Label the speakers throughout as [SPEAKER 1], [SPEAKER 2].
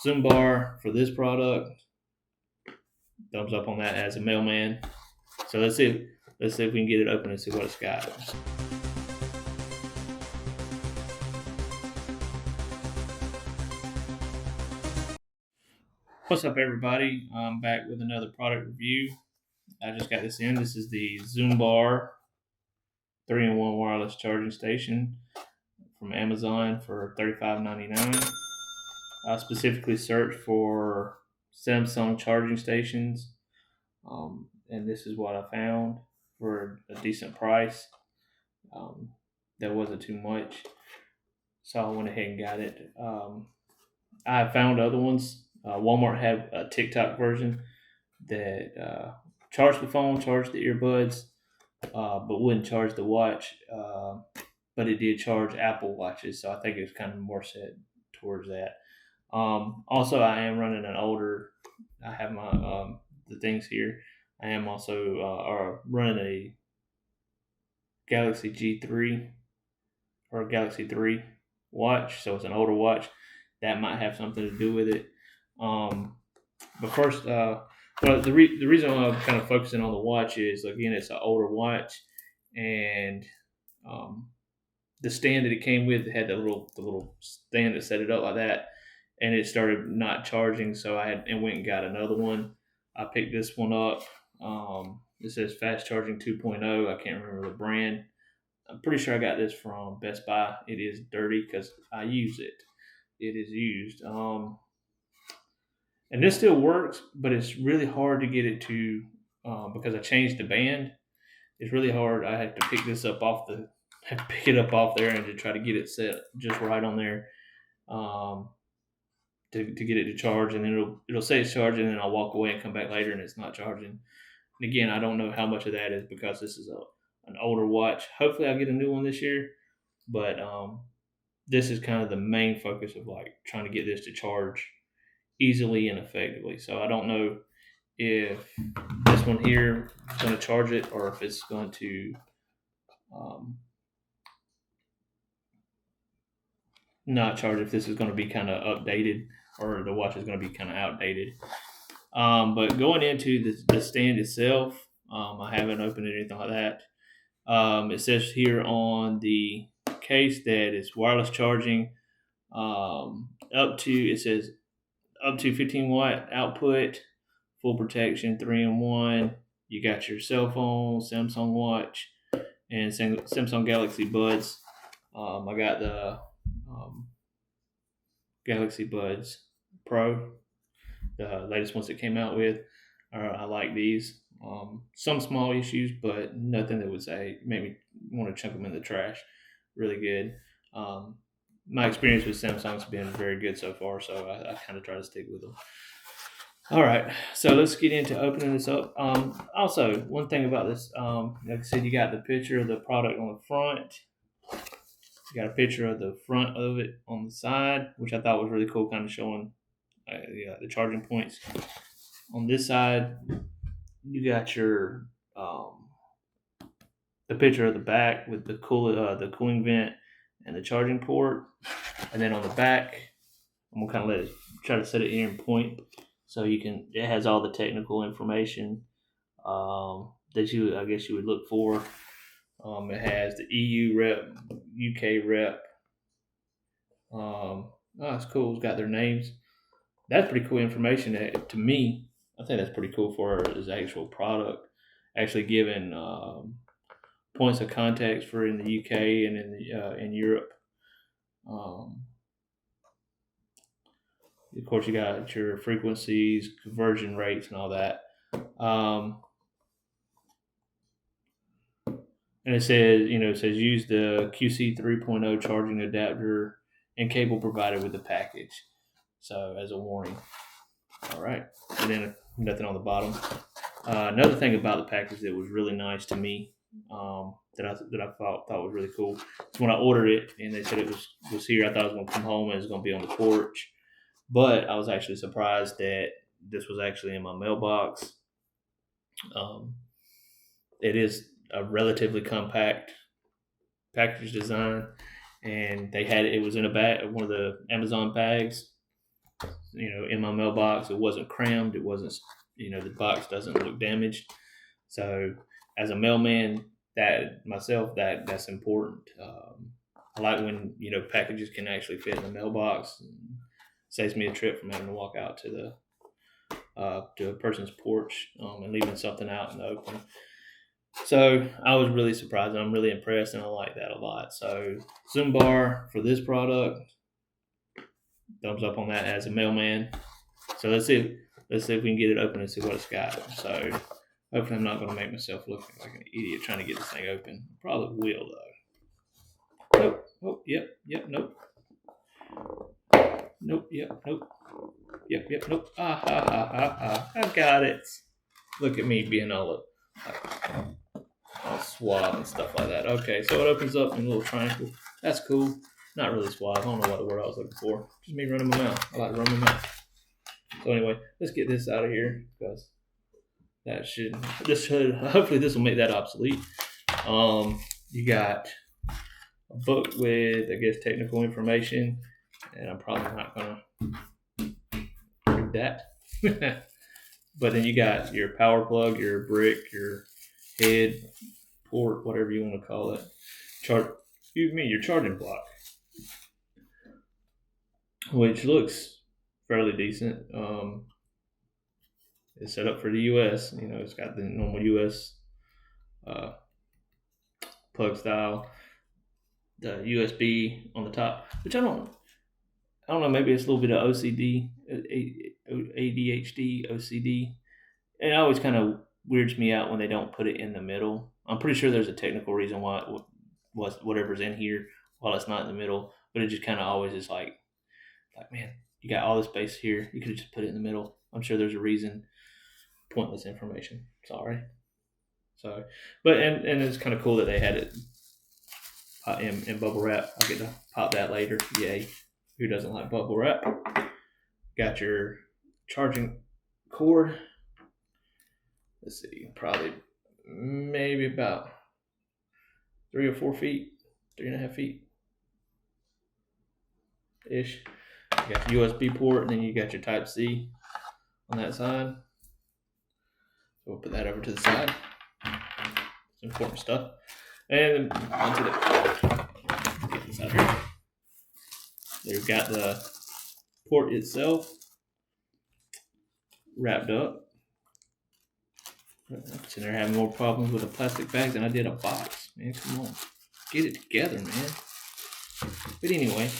[SPEAKER 1] ZUMBARR for this product. Thumbs up on that as a mailman. So let's see if we can get it open and see what it's got. What's up, everybody? I'm back with another product review. I just got this in. This is the ZUMBARR 3-in-1 wireless charging station from Amazon for $35.99. I specifically searched for Samsung charging stations, and this is what I found for a decent price. That wasn't too much, so I went ahead and got it. I found other ones. Walmart had a TikTok version that charged the phone, charged the earbuds, but wouldn't charge the watch. But it did charge Apple watches, so I think it's kind of more set towards that. Also, I am running an older. I have my the things here. I am also running a Galaxy G3 or Galaxy 3 watch, so it's an older watch. That might have something to do with it. But first, the reason why I'm kind of focusing on the watch is, again, it's an older watch, and the stand that it came with had the little stand that set it up like that, and it started not charging, so I went and got another one. I picked this one up. It says Fast Charging 2.0. I can't remember the brand. I'm pretty sure I got this from Best Buy. It is dirty because I use it. It is used. And this still works, but it's really hard to get it to, because I changed the band. It's really hard. I have to pick it up off there and to try to get it set just right on there, to get it to charge, and then it'll say it's charging, and then I'll walk away and come back later and it's not charging. And again, I don't know how much of that is because this is an older watch. Hopefully I'll get a new one this year, but this is kind of the main focus of like trying to get this to charge easily and effectively. So I don't know if this one here is going to charge it or if it's going to not charge, if this is going to be kind of updated or the watch is going to be kind of outdated. But going into the stand itself, I haven't opened it or anything like that. It says here on the case that it's wireless charging, up to 15 watt output, full protection, 3-in-1. You got your cell phone, Samsung watch, and Samsung Galaxy Buds. I got the Galaxy Buds Pro, the latest ones that came out with. I like these. Some small issues, but nothing that would say make me want to chunk them in the trash. Really good. My experience with Samsung's been very good so far, so I kind of try to stick with them. All right, so let's get into opening this up. Also, one thing about this, like I said, you got the picture of the product on the front. You got a picture of the front of it on the side, which I thought was really cool, kind of showing the charging points. On this side, you got your the picture of the back with the cooling vent and the charging port, and then on the back, I'm gonna kind of try to set it here in point so it has all the technical information that I guess you would look for. It has the EU rep, UK rep. It's cool. It's got their names. That's pretty cool information. To me, I think that's pretty cool for his actual product. Actually giving points of contact for in the UK and in Europe. Of course, you got your frequencies, conversion rates, and all that. And it says use the QC 3.0 charging adapter and cable provided with the package. So as a warning. All right. And then nothing on the bottom. Another thing about the package that was really nice to me, that I thought was really cool, is when I ordered it and they said it was here, I thought it was going to come home and it was going to be on the porch. But I was actually surprised that this was actually in my mailbox. It is a relatively compact package design, and it was in a bag, one of the Amazon bags. in my mailbox. It wasn't crammed. It wasn't, the box doesn't look damaged. So as a mailman, that's important. I like when packages can actually fit in the mailbox. And saves me a trip from having to walk out to a person's porch and leaving something out in the open. So I was really surprised, and I'm really impressed, and I like that a lot. So ZUMBARR for this product, thumbs up on that as a mailman. So let's see if we can get it open and see what it's got. So hopefully I'm not going to make myself look like an idiot trying to get this thing open. Probably will though. Nope. Oh, yep. Nope. Nope. Yep. Nope. Yep. Nope. I got it. Look at me being all suave and stuff like that. Okay, so it opens up in a little triangle. That's cool. Not really suave. I don't know what the word I was looking for. Just me running my mouth. I like to run my mouth. So anyway, let's get this out of here because hopefully this will make that obsolete. You got a book with, I guess, technical information, and I'm probably not gonna read that. But then you got your power plug, your brick, your head, port, whatever you want to call it. Your charging block, which looks fairly decent. It's set up for the US. It's got the normal US plug style, the USB on the top, which I don't know. Maybe it's a little bit of OCD, ADHD, OCD. And it always kind of weirds me out when they don't put it in the middle. I'm pretty sure there's a technical reason why whatever's in here while it's not in the middle, but it just kind of always is like, man, you got all this space here. You could have just put it in the middle. I'm sure there's a reason. Pointless information. Sorry. So, but and it's kind of cool that they had it in bubble wrap. I'll get to pop that later. Yay. Who doesn't like bubble wrap? Got your charging cord. Let's see, probably maybe about 3 or 4 feet, 3.5 feet ish. You got the USB port, and then you got your Type C on that side. So we'll put that over to the side. It's important stuff. And onto get this out here. They've got the port itself wrapped up. I'm sitting there having more problems with a plastic bag than I did a box. Man, come on. Get it together, man. But anyway.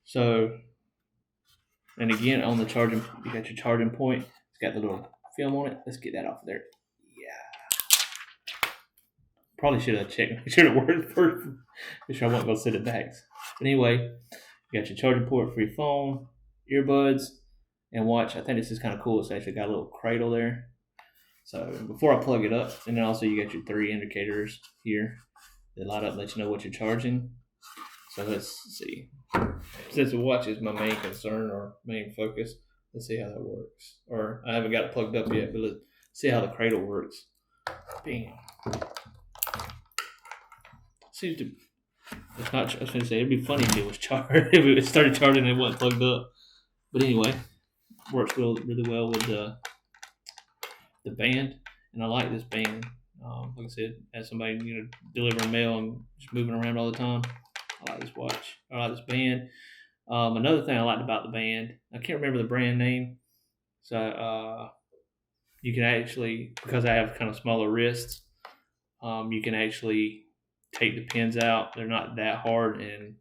[SPEAKER 1] So, and again, on the charging, you got your charging point. It's got the little film on it. Let's get that off of there. Yeah. Probably should have checked. Make sure it worked first. Make sure I wasn't going to sit it back. But anyway, you got your charging port for your phone, earbuds, and watch. I think this is kind of cool. It's actually got a little cradle there. So before I plug it up, and then also you got your 3 indicators here. They light up and let you know what you're charging. So let's see. Since the watch is my main concern or main focus, let's see how that works. Or I haven't got it plugged up yet, but let's see how the cradle works. Bam. Seems to. It's not. I was going to say it'd be funny if it was charged. If it started charging and it wasn't plugged up. But anyway, works really well with the band, and I like this band. Like I said, as somebody delivering mail and just moving around all the time, I like this watch. I like this band. Another thing I liked about the band, I can't remember the brand name. So you can actually, because I have kind of smaller wrists, you can actually take the pins out. They're not that hard, and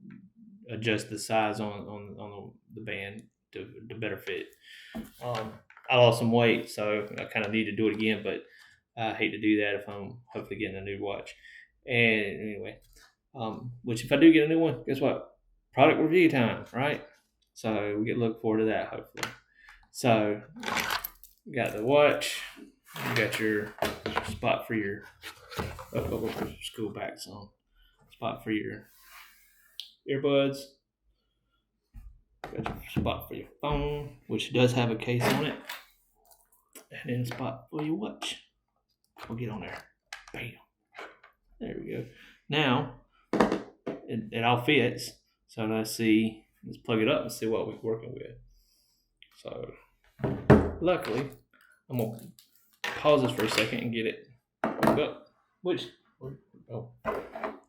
[SPEAKER 1] adjust the size on the band to better fit. I lost some weight, so I kind of need to do it again, but I hate to do that if I'm hopefully getting a new watch. And anyway, which if I do get a new one, guess what? Product review time, right? So we get look forward to that hopefully. So you got the watch, you got your spot for your school bags on, spot for your earbuds, got your spot for your phone, which does have a case on it, and then a spot for your watch. We'll get on there. Bam. There we go. Now it all fits. So let's see. Let's plug it up and see what we're working with. So, luckily, I'm gonna pause this for a second and get it plugged up.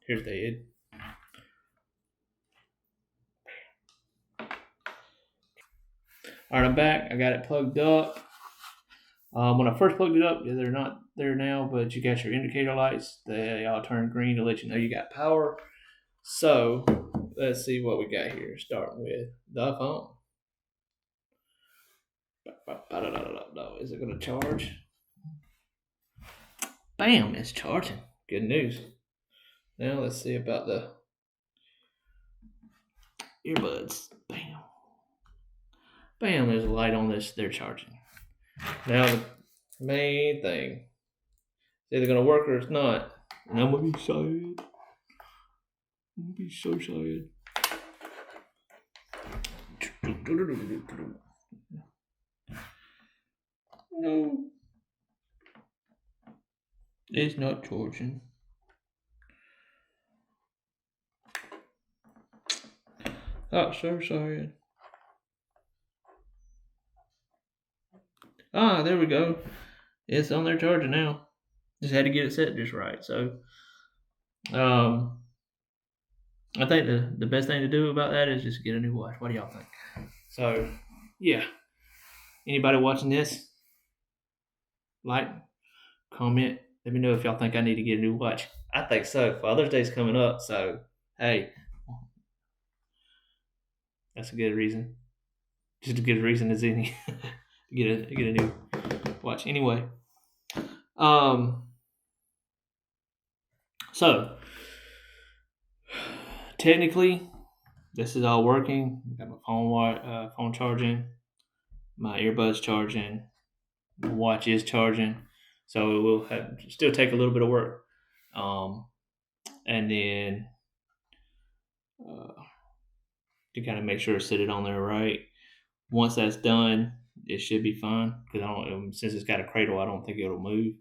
[SPEAKER 1] Here's the head. All right, I'm back. I got it plugged up. When I first plugged it up, they're not there now, but you got your indicator lights. They all turn green to let you know you got power. So let's see what we got here. Starting with the phone. Is it going to charge? Bam, it's charging. Good news. Now let's see about the earbuds. Bam. Bam, there's a light on this. They're charging. Now the main thing. It's either going to work or it's not. And I'm going to be sad. I'm going to be so sad. No. It's not charging. Oh, so sorry. Ah, there we go. It's on there charging now. Just had to get it set just right. So, I think the best thing to do about that is just get a new watch. What do y'all think? So, yeah. Anybody watching this? Like, comment. Let me know if y'all think I need to get a new watch. I think so. Father's Day's coming up, so hey, that's a good reason. Just as good a reason as any to get a new watch. Anyway, so technically, this is all working. I got my phone charging, my earbuds charging, my watch is charging. So it will still take a little bit of work. And then to kind of make sure to set it on there right. Once that's done, it should be fine. Because since it's got a cradle, I don't think it'll move.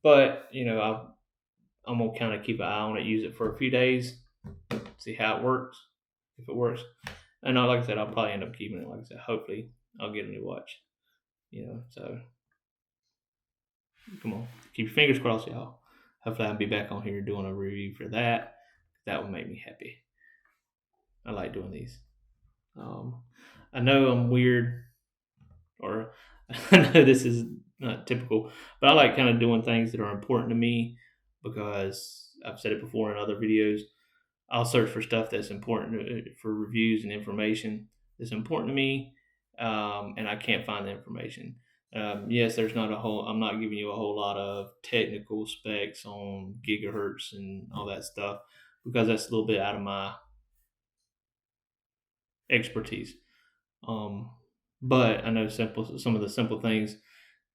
[SPEAKER 1] But I'm gonna kind of keep an eye on it, use it for a few days, see how it works. If it works, and like I said, I'll probably end up keeping it. Like I said, hopefully I'll get a new watch. So come on, keep your fingers crossed, y'all. Hopefully I'll be back on here doing a review for that. That would make me happy. I like doing these. I know I'm weird, or I know this is not typical, but I like kind of doing things that are important to me because I've said it before in other videos. I'll search for stuff that's important for reviews and information that's important to me, and I can't find the information. Yes, I'm not giving you a whole lot of technical specs on gigahertz and all that stuff because that's a little bit out of my expertise. But I know some of the simple things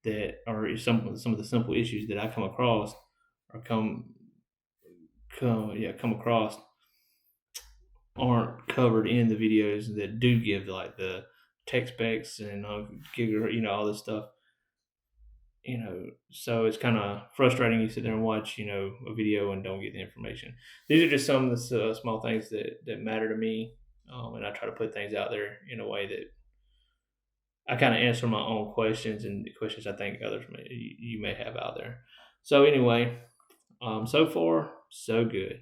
[SPEAKER 1] that are some of the simple issues that I come across aren't covered in the videos that do give like the tech specs and gigahertz, all this stuff. So it's kind of frustrating. You sit there and watch, a video and don't get the information. These are just some of the small things that matter to me, and I try to put things out there in a way that I kind of answer my own questions and the questions I think others you may have out there. So anyway, so far so good,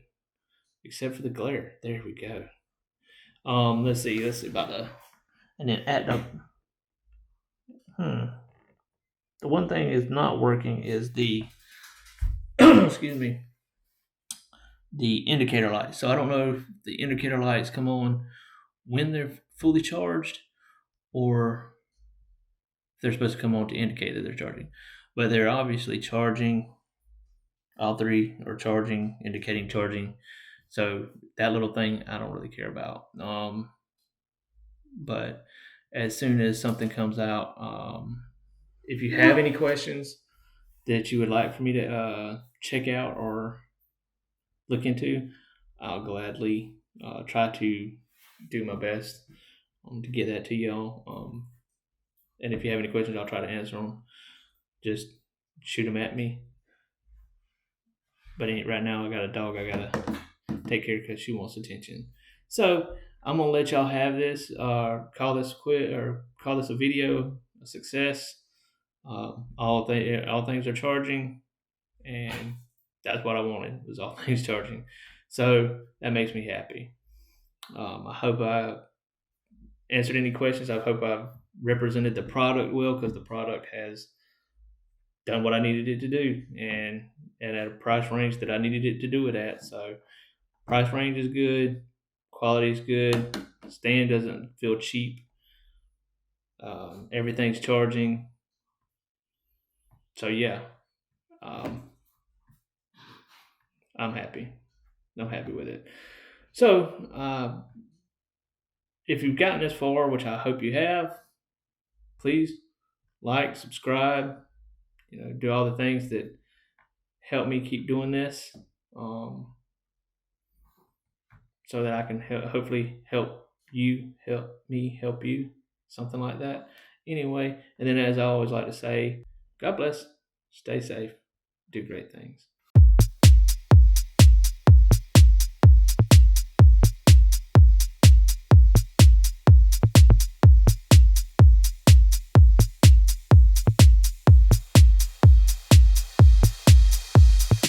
[SPEAKER 1] except for the glare. There we go. Let's see about the, and then at the one thing is not working is the excuse me, the indicator lights. So I don't know if the indicator lights come on when they're fully charged or if they're supposed to come on to indicate that they're charging. But they're obviously charging. All three are charging, indicating charging. So that little thing I don't really care about. But as soon as something comes out, if you have any questions that you would like for me to check out or look into, I'll gladly try to do my best to get that to y'all. And if you have any questions, I'll try to answer them. Just shoot them at me. But right now I got a dog I got to take care of because she wants attention. So I'm gonna let y'all have this. Call this quit or call this a video a success. All things are charging, and that's what I wanted, was all things charging. So that makes me happy. I hope I answered any questions. I hope I've represented the product well, because the product has done what I needed it to do, and at a price range that I needed it to do it at. So price range is good, quality is good, stand doesn't feel cheap. Everything's charging. So yeah, um, I'm happy. I'm happy with it. So if you've gotten this far, which I hope you have, please like, subscribe, do all the things that help me keep doing this, so that I can hopefully help you, help me, help you, something like that. Anyway, and then as I always like to say, God bless, stay safe, do great things.